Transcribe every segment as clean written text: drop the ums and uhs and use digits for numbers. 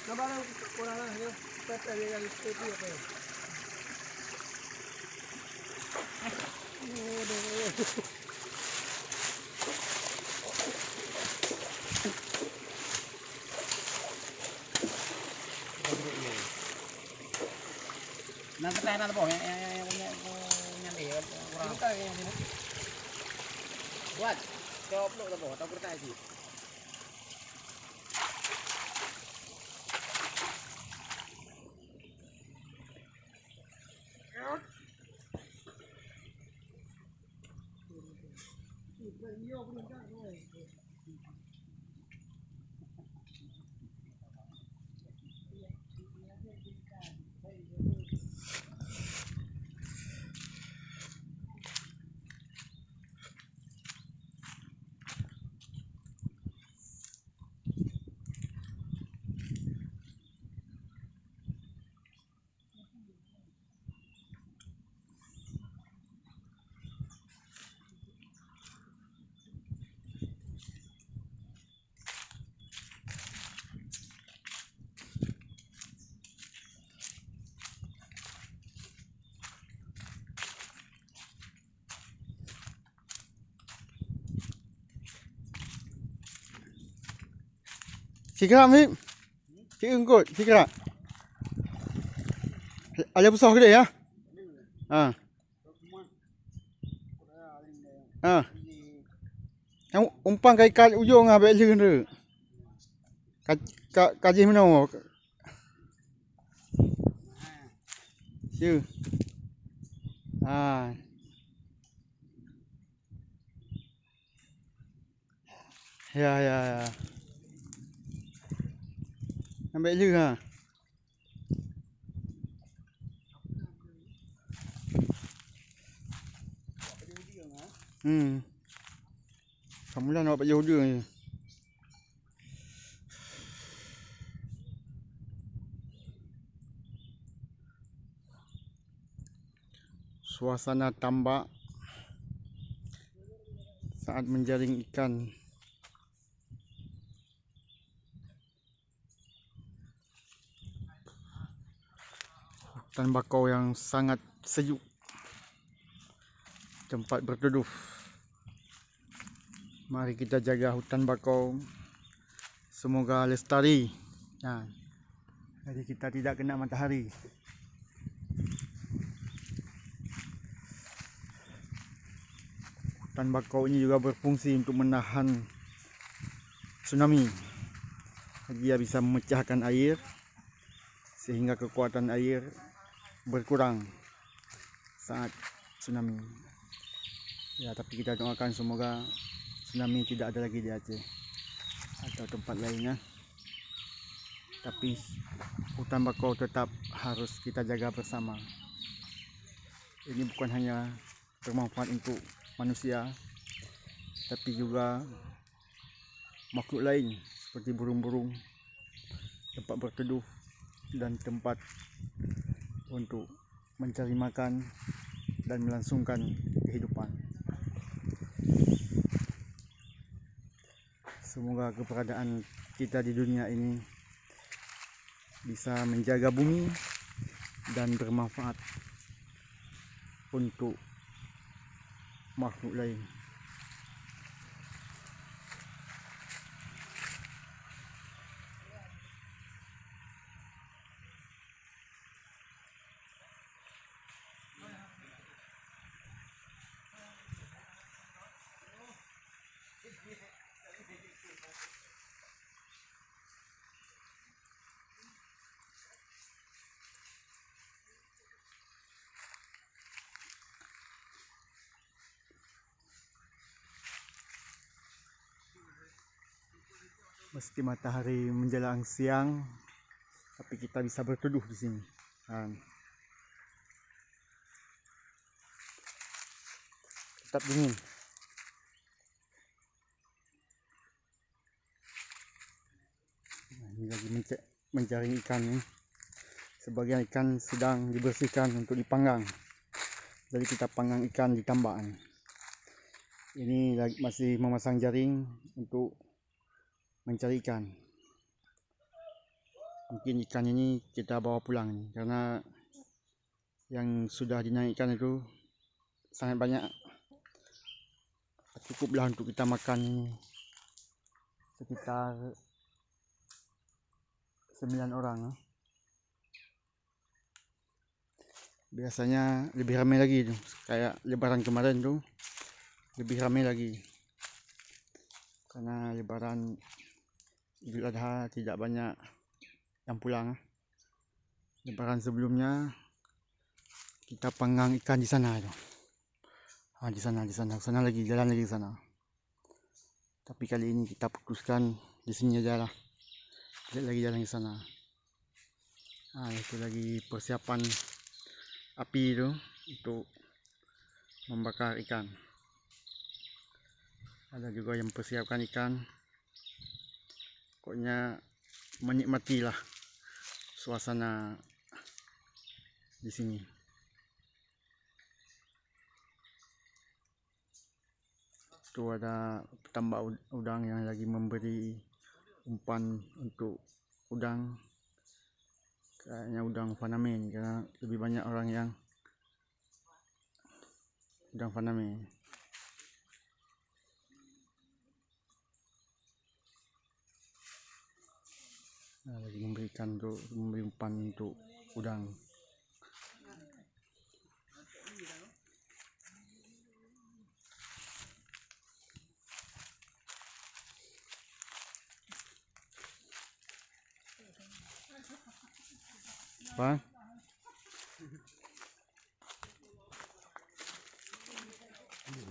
Nabalang kurang lah, ya. Pepe dia yang pepe apa? Nang ketahanan apa? Yang punya dia kurang. Buat. Coplok apa? Tahu kertas sih. Sikrak ni. Cik engkut, sikrak. Ada besar gede ya? Ha. Ha. Yang umpan kai kat ujung ah bek leu tu. Kaji mana? Siu. Ha. Ya. Ambil leu ha. Kamu dah nak buat jauh dia ni. Suasana tambak saat menjaring ikan. Hutan bakau yang sangat sejuk. Tempat berteduh. Mari kita jaga hutan bakau. Semoga lestari. Nah, jadi kita tidak kena matahari. Hutan bakau ini juga berfungsi untuk menahan tsunami. Dia bisa memecahkan air sehingga kekuatan air berkurang saat tsunami. Ya, tapi kita doakan semoga tsunami tidak ada lagi di Aceh atau tempat lainnya. Tapi hutan bakau tetap harus kita jaga bersama. Ini bukan hanya bermanfaat untuk manusia, tapi juga makhluk lain seperti burung-burung, tempat berteduh dan tempat untuk mencari makan dan melangsungkan kehidupan. Semoga keberadaan kita di dunia ini bisa menjaga bumi dan bermanfaat untuk makhluk lain. Meski matahari menjelang siang, tapi kita bisa berteduh di sini. Tetap dingin. Ini lagi mencari ikan ni. Sebagian ikan sedang dibersihkan untuk dipanggang. Jadi kita panggang ikan di tambak ni. Ini masih memasang jaring untuk mencari ikan. Mungkin ikan ini kita bawa pulang nih, karena yang sudah dinaikkan itu sangat banyak. Cukuplah untuk kita makan ini sekitar 9 orang. Biasanya lebih ramai lagi tuh, kayak lebaran kemarin tuh lebih ramai lagi, karena lebaran Idul Adha tidak banyak yang pulang. Lebaran sebelumnya kita panggang ikan di sana tuh. Di sana lagi, jalan lagi ke sana. Tapi kali ini kita putuskan di sini aja lah. Tidak lagi jalan ke sana. Itu lagi persiapan api itu untuk membakar ikan. Ada juga yang persiapkan ikan. Pokoknya menikmatilah suasana di sini. Itu ada petambak udang yang lagi memberi umpan untuk udang. Kayaknya udang faname ni, karena lebih banyak orang yang udang faname. Lagi memberikan untuk memberi umpan untuk udang. Apa?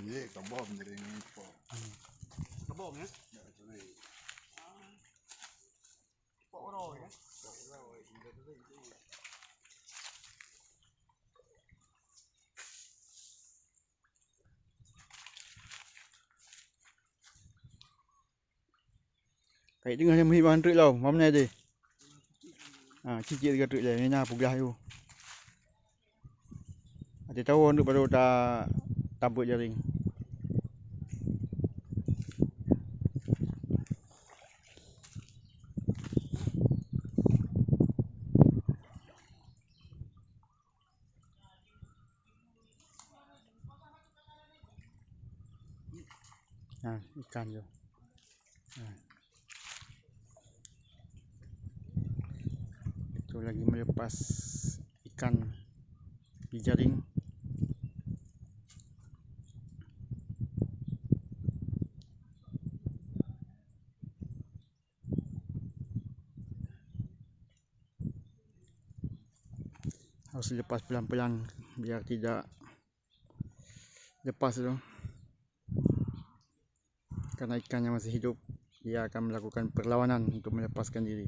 Iya, kabom dari info. Kabong ya? Kayak tengah dia mesti bahan truk tau. Mana dia? Cicit dekat truk dia. Ni nak pugah tu. Ada tahu untuk baru tak tabut jaring. Ikan tu. Itu lagi melepas ikan di jaring. Harus lepas pelan-pelan biar tidak lepas tu. Karena ikan yang masih hidup, dia akan melakukan perlawanan untuk melepaskan diri.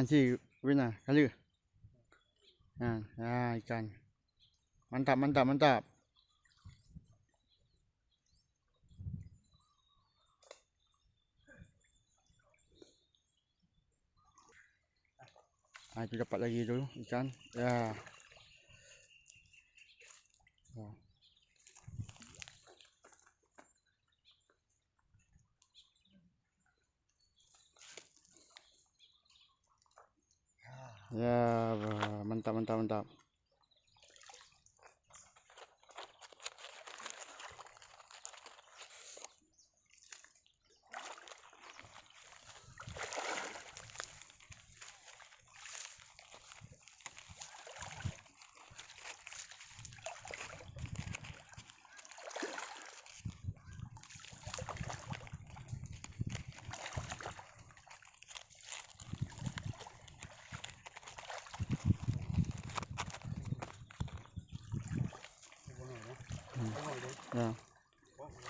Si Wina, kali. Ikan. Mantap. Itu dapat lagi tu ikan. Mantap.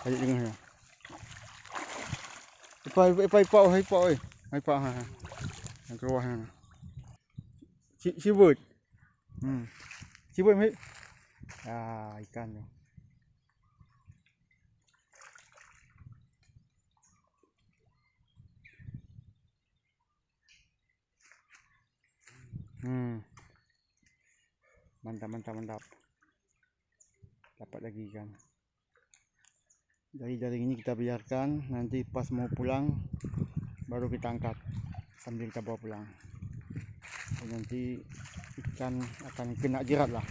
Balik tengah ya. Ipak oi. Ipak Yang ke bawah. Sibut. Sibut Ikan tu. Mantap. Dapat lagi ikan. Dari jaring ini kita biarkan, nanti pas mau pulang baru kita angkat sambil kita bawa pulang. Dan nanti ikan akan kena jerat lah.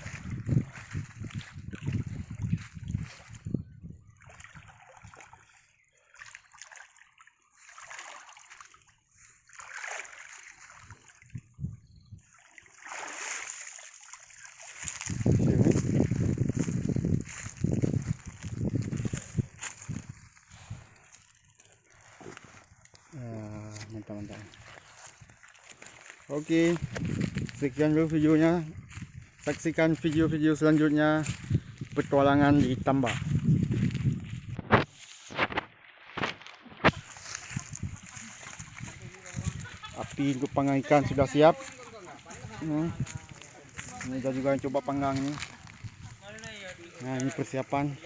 Mantap. Oke, sekian dulu videonya. Saksikan video-video selanjutnya petualangan di tambak. Api untuk panggang ikan sudah siap. Ini kita juga coba panggang ni. Nah, ini persiapan.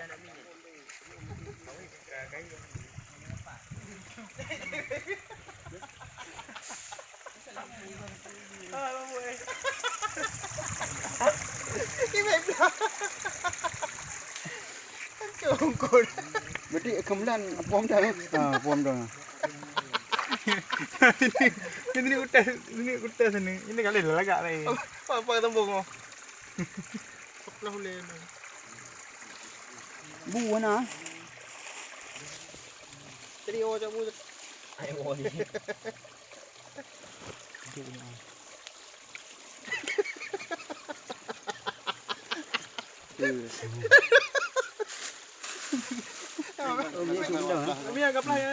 Berarti kemudian puam dah. Puam dah. Ini kutas ni. Ini kali dah lagak ni. Apa tembung kau? Lah boleh. Bu mana? Jadi awak cabut. Ayo ni. Kami anggaplah ya.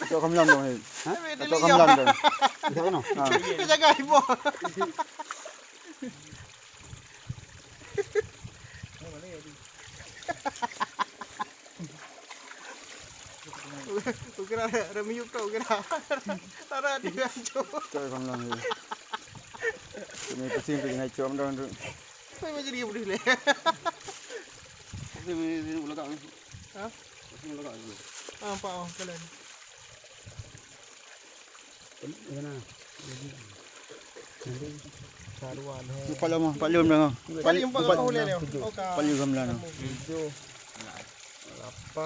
Cok kamlang dong. Ha? Cok kamlang dong. Bisa kan? Kita jaga ibu. Kira ada miyuk kau kira. Tara dia cok. Cok kamlang ni. Ini pusing tu naik cok dong tu. Saya macam dia boleh le. Sini belakang. Ha? Sini belakang dulu. Apa kalian? Mana? Saruan. Palum dah. Paling empat kau boleh le. Okey. Palum kamlang. 7 8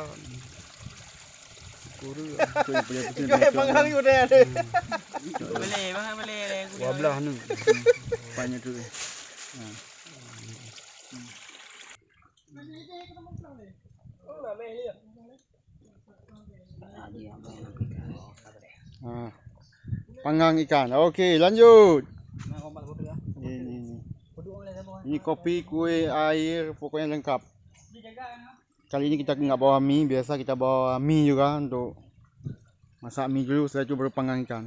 Kuru. Kau panggang kau dah ada. Boleh. 12 ni. Banyak tu. Panggang ikan. Okey, lanjut. Ini kopi, kuih, air, pokoknya lengkap. Kali ini kita nggak bawa mie, biasa kita bawa mie juga untuk masak mie dulu, setelah itu baru panggang ikan.